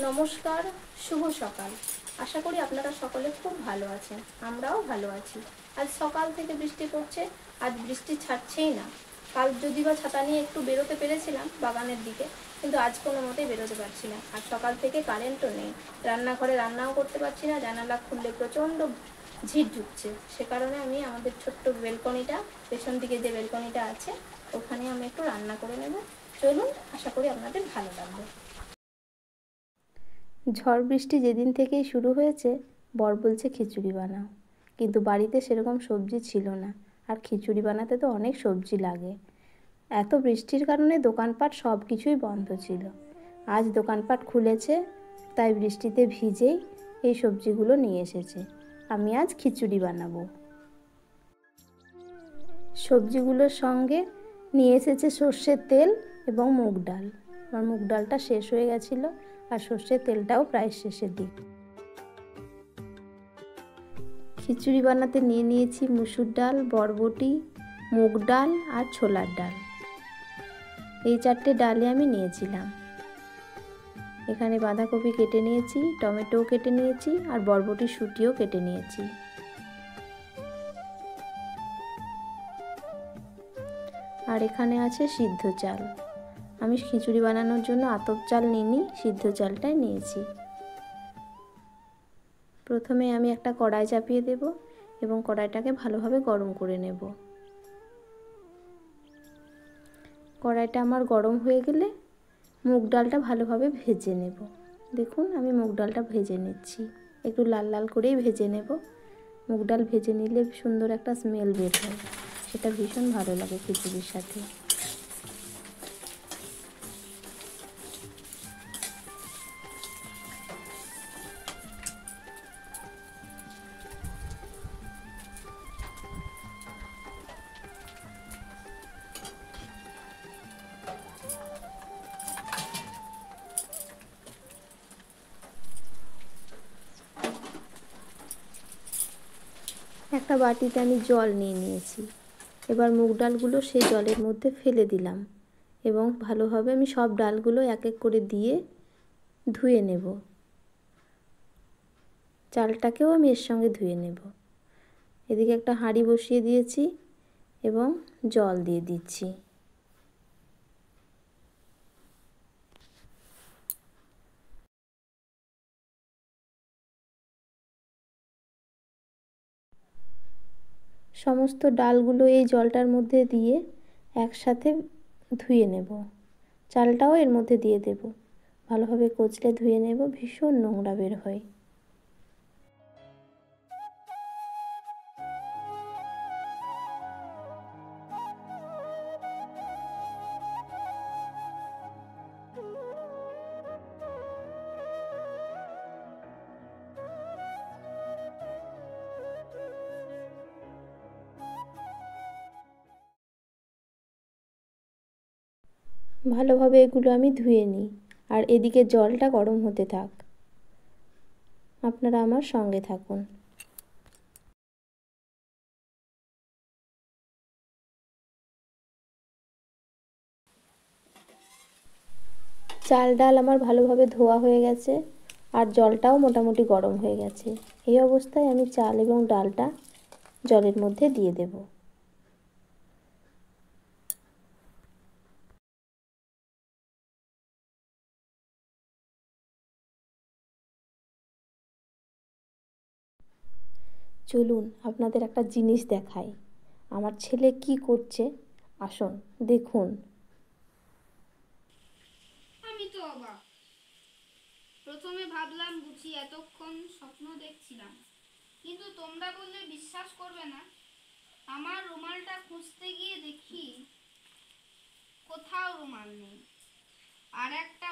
নমস্কার, শুভ সকাল। আশা করি আপনারা সকলে খুব ভালো আছেন, আমরাও ভালো আছি। আজ সকাল থেকে বৃষ্টি পড়ছে, আজ বৃষ্টি ছাড়ছেই না। কাল যদি বা ছাতা নিয়ে একটু বেরোতে পেরেছিলাম বাগানের দিকে, কিন্তু আজ কোনো মতেই বেরোতে পারছি না। আর সকাল থেকে কারেন্টও নেই, রান্নাঘরে রান্নাও করতে পারছি না, জানালা খুললে প্রচণ্ড ঝিট ঢুকছে। সে কারণে আমি আমাদের ছোট্ট বেলকনিটা, পেছন দিকে যে বেলকনিটা আছে, ওখানে আমি একটু রান্না করে নেব। চলুন, আশা করি আপনাদের ভালো লাগবে। ঝড় বৃষ্টি যেদিন থেকেই শুরু হয়েছে, বর বলছে খিচুড়ি বানাও, কিন্তু বাড়িতে সেরকম সবজি ছিল না। আর খিচুড়ি বানাতে তো অনেক সবজি লাগে। এত বৃষ্টির কারণে দোকানপাট সব কিছুই বন্ধ ছিল। আজ দোকানপাট খুলেছে, তাই বৃষ্টিতে ভিজেই এই সবজিগুলো নিয়ে এসেছে। আমি আজ খিচুড়ি বানাবো। সবজিগুলোর সঙ্গে নিয়ে এসেছে সর্ষের তেল এবং মুগ ডাল। আমার মুগ ডালটা শেষ হয়ে গেছিলো, আর সর্ষের তেলটাও প্রায় শেষের দিক। খিচুড়ি বানাতে নিয়ে নিয়েছি মুসুর ডাল, বরবটি, মুগ ডাল আর ছোলার ডাল। এই চারটে ডালই আমি নিয়েছিলাম। এখানে বাঁধাকপি কেটে নিয়েছি, টমেটোও কেটে নিয়েছি, আর বরবটি শুটিও কেটে নিয়েছি। আর এখানে আছে সিদ্ধ চাল। আমি খিচুড়ি বানানোর জন্য আতপ চাল নিইনি, সিদ্ধ চালটাই নিয়েছি। প্রথমে আমি একটা কড়াই চাপিয়ে দেব এবং কড়াইটাকে ভালোভাবে গরম করে নেব। কড়াইটা আমার গরম হয়ে গেলে মুগ ডালটা ভালোভাবে ভেজে নেব। দেখুন, আমি মুগ ডালটা ভেজে নিচ্ছি, একটু লাল লাল করেই ভেজে নেব। মুগ ডাল ভেজে নিলে সুন্দর একটা স্মেল বের হয়, সেটা ভীষণ ভালো লাগে খিচুড়ির সাথে। একটা বাটিতে আমি জল নিয়ে নিয়েছি। এবার মুগ ডালগুলো সেই জলের মধ্যে ফেলে দিলাম এবং ভালোভাবে আমি সব ডালগুলো এক এক করে দিয়ে ধুয়ে নেব। চালটাকেও আমি এর সঙ্গে ধুয়ে নেব। এদিকে একটা হাঁড়ি বসিয়ে দিয়েছি এবং জল দিয়ে দিচ্ছি। সমস্ত ডালগুলো এই জলটার মধ্যে দিয়ে একসাথে ধুয়ে নেব। চালটাও এর মধ্যে দিয়ে দেব, ভালোভাবে কচলে ধুয়ে নেব, ভীষণ নোংরা বের হয়। ভালোভাবে এগুলো আমি ধুয়ে নিই, আর এদিকে জলটা গরম হতে থাক। আপনারা আমার সঙ্গে থাকুন। চাল ডাল আমার ভালোভাবে ধোয়া হয়ে গেছে, আর জলটাও মোটামুটি গরম হয়ে গেছে। এই অবস্থায় আমি চাল এবং ডালটা জলের মধ্যে দিয়ে দেব। চলুন আপনাদের একটা জিনিস দেখাই, আমার ছেলে কি করছে। আসুন দেখুন। আমি তো অবাক। প্রথমে ভাবলাম বুঝি এতক্ষণ স্বপ্ন দেখছিলাম, কিন্তু তোমরা বললে বিশ্বাস করবে না। আমার রুমালটা খুঁজতে গিয়ে দেখি কোথাও রুমাল নেই। আর একটা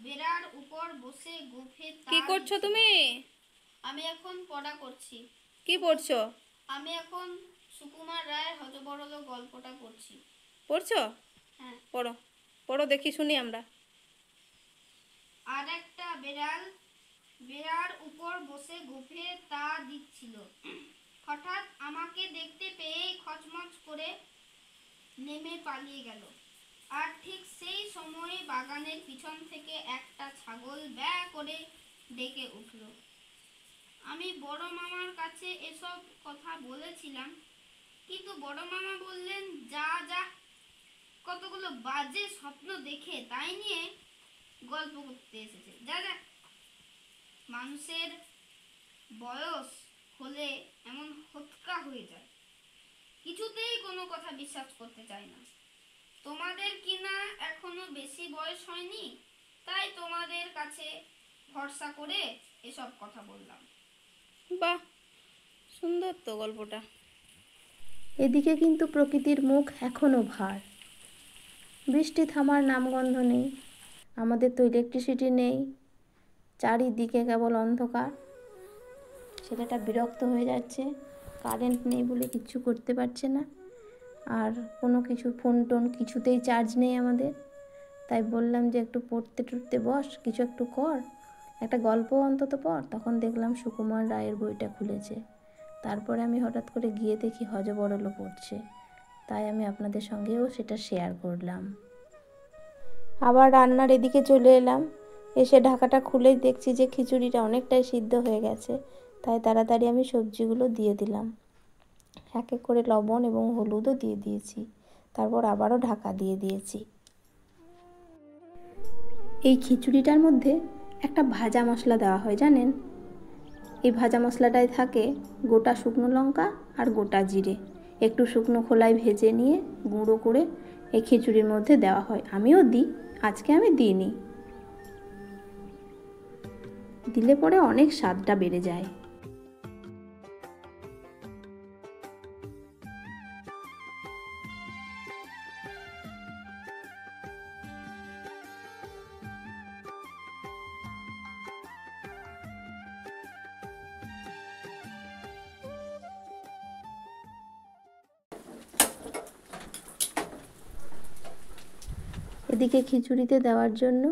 বেড়ার উপর বসে গোফে কি করছো তুমি? আমি এখন পড়া করছি। কি পড়ছো? আমি এখন সুকুমার রায়ের হতবরল গল্পটা পড়ছি। পড়ছো? হ্যাঁ। পড়ো পড়ো, দেখি শুনি আমরা। আর একটা বেড়ার উপর বসে গোফে তা দিচ্ছিল। হঠাৎ আমাকে দেখতে পেয়েই খচমচ করে নেমে পালিয়ে গেল। আর ঠিক সেই সময়ে বাগানের পিছন থেকে একটা ছাগল ব্যা করে ডেকে উঠল। আমি বড় মামার কাছে এসব কথা বলেছিলাম, কিন্তু বড় মামা বললেন, যা যা, কতগুলো বাজে স্বপ্ন দেখে তাই নিয়ে গল্প করতে এসেছে, যা যা। মানুষের বয়স হলে এমন হতকা হয়ে যায়, কিছুতেই কোনো কথা বিশ্বাস করতে চায় না। তোমাদের কিনা এখনো বেশি বয়স হয়নি, তাই তোমাদের কাছে ভরসা করে এসব কথা বললাম। বাহ, সুন্দর তো গল্পটা। এদিকে কিন্তু প্রকৃতির মুখ এখনও ভার। বৃষ্টি থামার নামগন্ধ নেই, আমাদের তো ইলেকট্রিসিটি নেই, চারিদিকে কেবল অন্ধকার। ছেলেটা বিরক্ত হয়ে যাচ্ছে, কারেন্ট নেই বলে কিচ্ছু করতে পারছে না, আর কোনো কিছু ফোন টোন কিছুতেই চার্জ নেই আমাদের। তাই বললাম যে একটু পড়তে টড়তে বস, কিছু একটু কর, একটা গল্প অন্তত পড়। তখন দেখলাম সুকুমার রায়ের বইটা খুলেছে। তারপরে আমি হঠাৎ করে গিয়ে দেখি হযবরল পড়ছে, তাই আমি আপনাদের সঙ্গেও সেটা শেয়ার করলাম। আবার রান্নার এদিকে চলে এলাম, এসে ঢাকাটা খুলেই দেখছি যে খিচুড়িটা অনেকটাই সিদ্ধ হয়ে গেছে। তাই তাড়াতাড়ি আমি সবজিগুলো দিয়ে দিলাম, এক এক করে লবণ এবং হলুদও দিয়ে দিয়েছি। তারপর আবারও ঢাকা দিয়ে দিয়েছি। এই খিচুড়িটার মধ্যে একটা ভাজা মশলা দেওয়া হয়, জানেন? এই ভাজা মশলাটায় থাকে গোটা শুকনো লঙ্কা আর গোটা জিরে, একটু শুকনো খোলায় ভেজে নিয়ে গুঁড়ো করে এই খিচুড়ির মধ্যে দেওয়া হয়। আমিও দিই, আজকে আমি দিইনি, দিলে পরে অনেক স্বাদটা বেড়ে যায়। এদিকে খিচুড়িতে দেওয়ার জন্য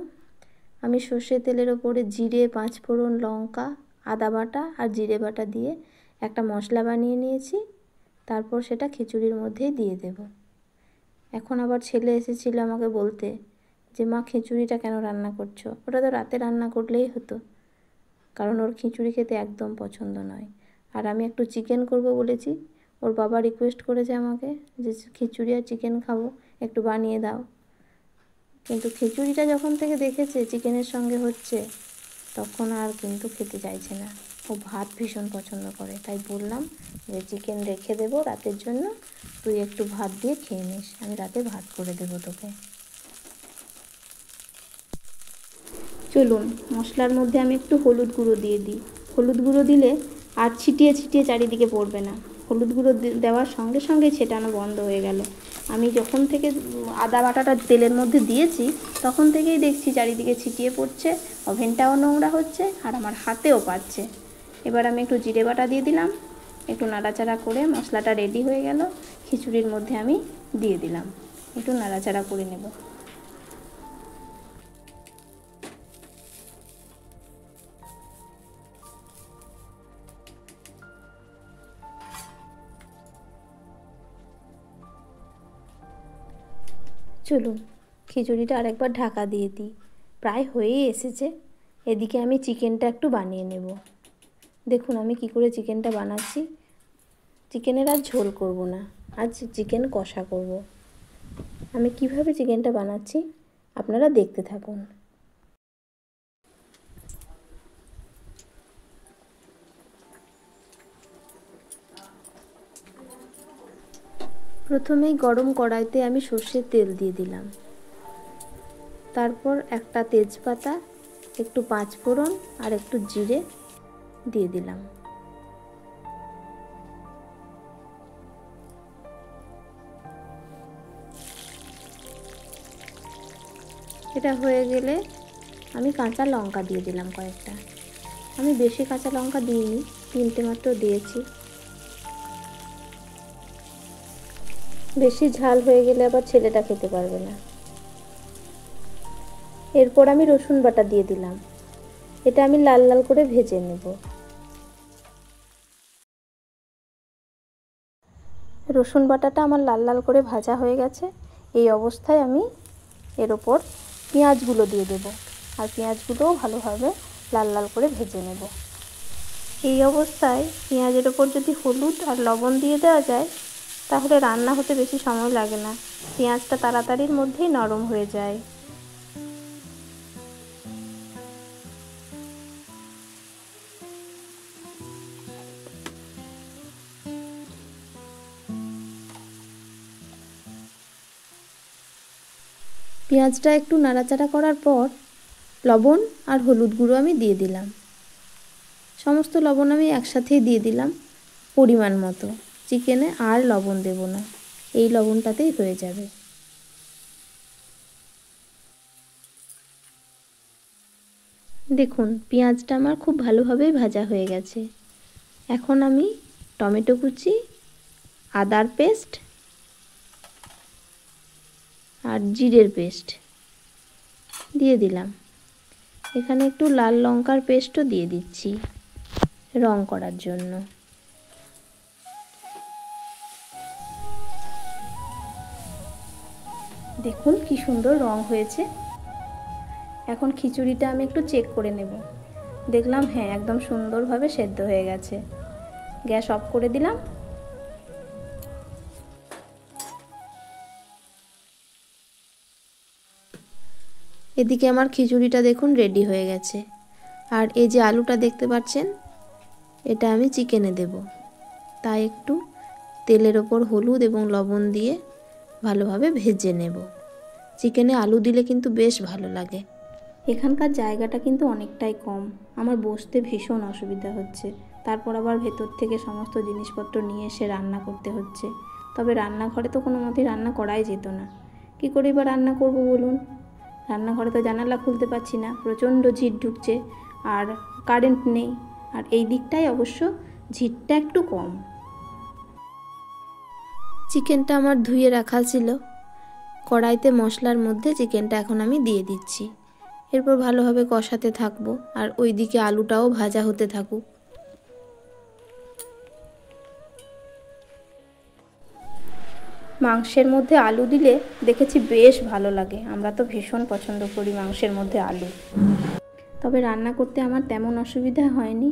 আমি সর্ষের তেলের ওপরে জিরে, পাঁচফোড়ন, লঙ্কা, আদা বাটা আর জিরে বাটা দিয়ে একটা মশলা বানিয়ে নিয়েছি। তারপর সেটা খিচুড়ির মধ্যেই দিয়ে দেব। এখন আবার ছেলে এসেছিল আমাকে বলতে যে মা, খিচুড়িটা কেন রান্না করছো? ওটা তো রাতে রান্না করলেই হতো, কারণ ওর খিচুড়ি খেতে একদম পছন্দ নয়। আর আমি একটু চিকেন করব বলেছি, ওর বাবা রিকোয়েস্ট করেছে আমাকে যে খিচুড়ি আর চিকেন খাবো, একটু বানিয়ে দাও। কিন্তু খিচুড়িটা যখন থেকে দেখেছে চিকেনের সঙ্গে হচ্ছে, তখন আর কিন্তু খেতে চাইছে না। ও ভাত ভীষণ পছন্দ করে, তাই বললাম যে চিকেন রেখে দেবো রাতের জন্য, তুই একটু ভাত দিয়ে খেয়ে নিস, আমি রাতে ভাত করে দেবো তোকে। চলুন, মশলার মধ্যে আমি একটু হলুদ গুঁড়ো দিয়ে দিই। হলুদ গুঁড়ো দিলে আর ছিটিয়ে ছিটিয়ে চারিদিকে পড়বে না। হলুদ গুঁড়ো দেওয়ার সঙ্গে সঙ্গে ছেটানো বন্ধ হয়ে গেল। আমি যখন থেকে আদা বাটাটা তেলের মধ্যে দিয়েছি, তখন থেকেই দেখছি চারিদিকে ছিটিয়ে পড়ছে, ওভেনটাও নোংরা হচ্ছে আর আমার হাতেও পাচ্ছে। এবার আমি একটু জিরে বাটা দিয়ে দিলাম, একটু নাড়াচাড়া করে মশলাটা রেডি হয়ে গেল। খিচুড়ির মধ্যে আমি দিয়ে দিলাম, একটু নাড়াচাড়া করে নেব। চলুন, খিচুড়িটা আরেকবার ঢাকা দিয়ে দিই, প্রায় হয়েই এসেছে। এদিকে আমি চিকেনটা একটু বানিয়ে নেব। দেখুন আমি কি করে চিকেনটা বানাচ্ছি। চিকেনের আর ঝোল করব না, আজ চিকেন কষা করব। আমি কিভাবে চিকেনটা বানাচ্ছি আপনারা দেখতে থাকুন। প্রথমেই গরম কড়াইতে আমি সর্ষের তেল দিয়ে দিলাম, তারপর একটা তেজপাতা, একটু পাঁচফোড়ন আর একটু জিরে দিয়ে দিলাম। এটা হয়ে গেলে আমি কাঁচা লঙ্কা দিয়ে দিলাম কয়েকটা। আমি বেশি কাঁচা লঙ্কা দিইনি, 3টে মাত্র দিয়েছি। বেশি ঝাল হয়ে গেলে আবার ছেলেটা খেতে পারবে না। এরপর আমি রসুন বাটা দিয়ে দিলাম, এটা আমি লাল লাল করে ভেজে নেব। রসুন বাটাটা আমার লাল লাল করে ভাজা হয়ে গেছে। এই অবস্থায় আমি এর ওপর পেঁয়াজগুলো দিয়ে দেব। আর পেঁয়াজগুলোও ভালোভাবে লাল লাল করে ভেজে নেব। এই অবস্থায় পেঁয়াজের ওপর যদি হলুদ আর লবণ দিয়ে দেওয়া যায় তাহলে রান্না হতে বেশি সময় লাগে না, পেঁয়াজটা তাড়াতাড়ির মধ্যেই নরম হয়ে যায়। পেঁয়াজটা একটু নাড়াচাড়া করার পর লবণ আর হলুদ গুঁড়ো আমি দিয়ে দিলাম। সমস্ত লবণ আমি একসাথেই দিয়ে দিলাম পরিমাণ মতো, চিকেনে আর লবণ দেব না, এই লবণটাতেই হয়ে যাবে। দেখুন পেঁয়াজটা আমার খুব ভালোভাবেই ভাজা হয়ে গেছে। এখন আমি টমেটো কুচি, আদার পেস্ট আর জিরের পেস্ট দিয়ে দিলাম। এখানে একটু লাল লঙ্কার পেস্টও দিয়ে দিচ্ছি রং করার জন্য। দেখুন কি সুন্দর রং হয়েছে। এখন খিচুড়িটা আমি একটু চেক করে নেব। দেখলাম হ্যাঁ একদম সুন্দরভাবে সেদ্ধ হয়ে গেছে। গ্যাস অফ করে দিলাম। এদিকে আমার খিচুড়িটা দেখুন রেডি হয়ে গেছে। আর এই যে আলুটা দেখতে পাচ্ছেন, এটা আমি চিকেনে দেব, তাই একটু তেলের ওপর হলুদ এবং লবণ দিয়ে ভালোভাবে ভেজে নেব। চিকেনে আলু দিলে কিন্তু বেশ ভালো লাগে। এখানকার জায়গাটা কিন্তু অনেকটাই কম, আমার বসতে ভীষণ অসুবিধা হচ্ছে। তারপর আবার ভেতর থেকে সমস্ত জিনিসপত্র নিয়ে এসে রান্না করতে হচ্ছে। তবে রান্নাঘরে তো কোনো মতেই রান্না করাই যেত না। কী করে এবার রান্না করব বলুন? রান্নাঘরে তো জানালা খুলতে পারছি না, প্রচণ্ড ঝিট ঢুকছে আর কারেন্ট নেই। আর এই দিকটায় অবশ্য ঝিটটা একটু কম। চিকেনটা আমার ধুয়ে রাখা ছিল, কড়াইতে মশলার মধ্যে চিকেনটা এখন আমি দিয়ে দিচ্ছি। এরপর ভালোভাবে কষাতে থাকবো আর ওইদিকে আলুটাও ভাজা হতে থাকুক। মাংসের মধ্যে আলু দিলে দেখেছি বেশ ভালো লাগে, আমরা তো ভীষণ পছন্দ করি মাংসের মধ্যে আলু। তবে রান্না করতে আমার তেমন অসুবিধা হয়নি।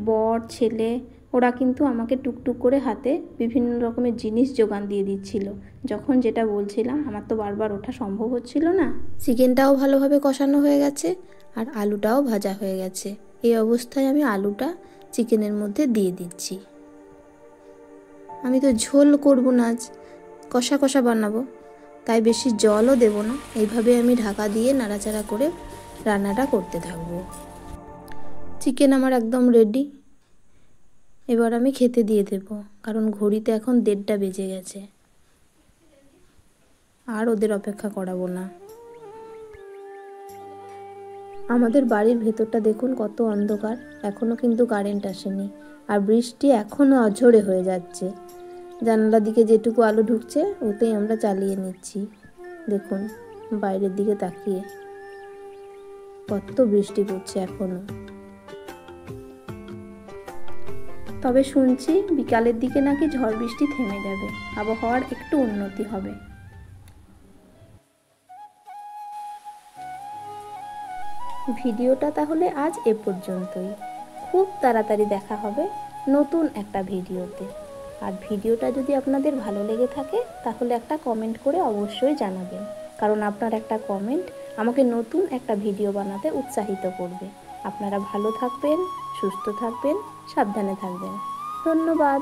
বর, ছেলে ওরা কিন্তু আমাকে টুকটুক করে হাতে বিভিন্ন রকমের জিনিস যোগান দিয়ে দিচ্ছিল। যখন যেটা বলছিলাম আমার তো বারবার ওঠা সম্ভব হচ্ছিল না। চিকেনটাও ভালোভাবে কষানো হয়ে গেছে আর আলুটাও ভাজা হয়ে গেছে। এই অবস্থায় আমি আলুটা চিকেনের মধ্যে দিয়ে দিচ্ছি। আমি তো ঝোল করব না, আজ কষা কষা বানাবো, তাই বেশি জলও দেব না। এইভাবে আমি ঢাকা দিয়ে নাড়াচাড়া করে রান্নাটা করতে থাকবো। চিকেন আমার একদম রেডি। এবার আমি খেতে দিয়ে দেব, কারণ ঘড়িতে এখন 1:30টা বেজে গেছে। আর ওদের অপেক্ষা করাবো না। আমাদের বাড়ির ভেতরটা দেখুন কত অন্ধকার, এখনও কিন্তু কারেন্ট আসেনি আর বৃষ্টি এখনও অঝোরে হয়ে যাচ্ছে। জানালার দিকে যেটুকু আলো ঢুকছে ওতেই আমরা চালিয়ে নিচ্ছি। দেখুন বাইরের দিকে তাকিয়ে কত বৃষ্টি পড়ছে এখনও। তবে শুনছি বিকালের দিকে নাকি ঝড় বৃষ্টি থেমে যাবে, আবহাওয়ার একটু উন্নতি হবে। ভিডিওটা তাহলে আজ এ পর্যন্তই। খুব তাড়াতাড়ি দেখা হবে নতুন একটা ভিডিওতে। আর ভিডিওটা যদি আপনাদের ভালো লেগে থাকে তাহলে একটা কমেন্ট করে অবশ্যই জানাবেন, কারণ আপনার একটা কমেন্ট আমাকে নতুন একটা ভিডিও বানাতে উৎসাহিত করবে। আপনারা ভালো থাকবেন, সুস্থ থাকবেন, সাবধানে থাকবেন। ধন্যবাদ।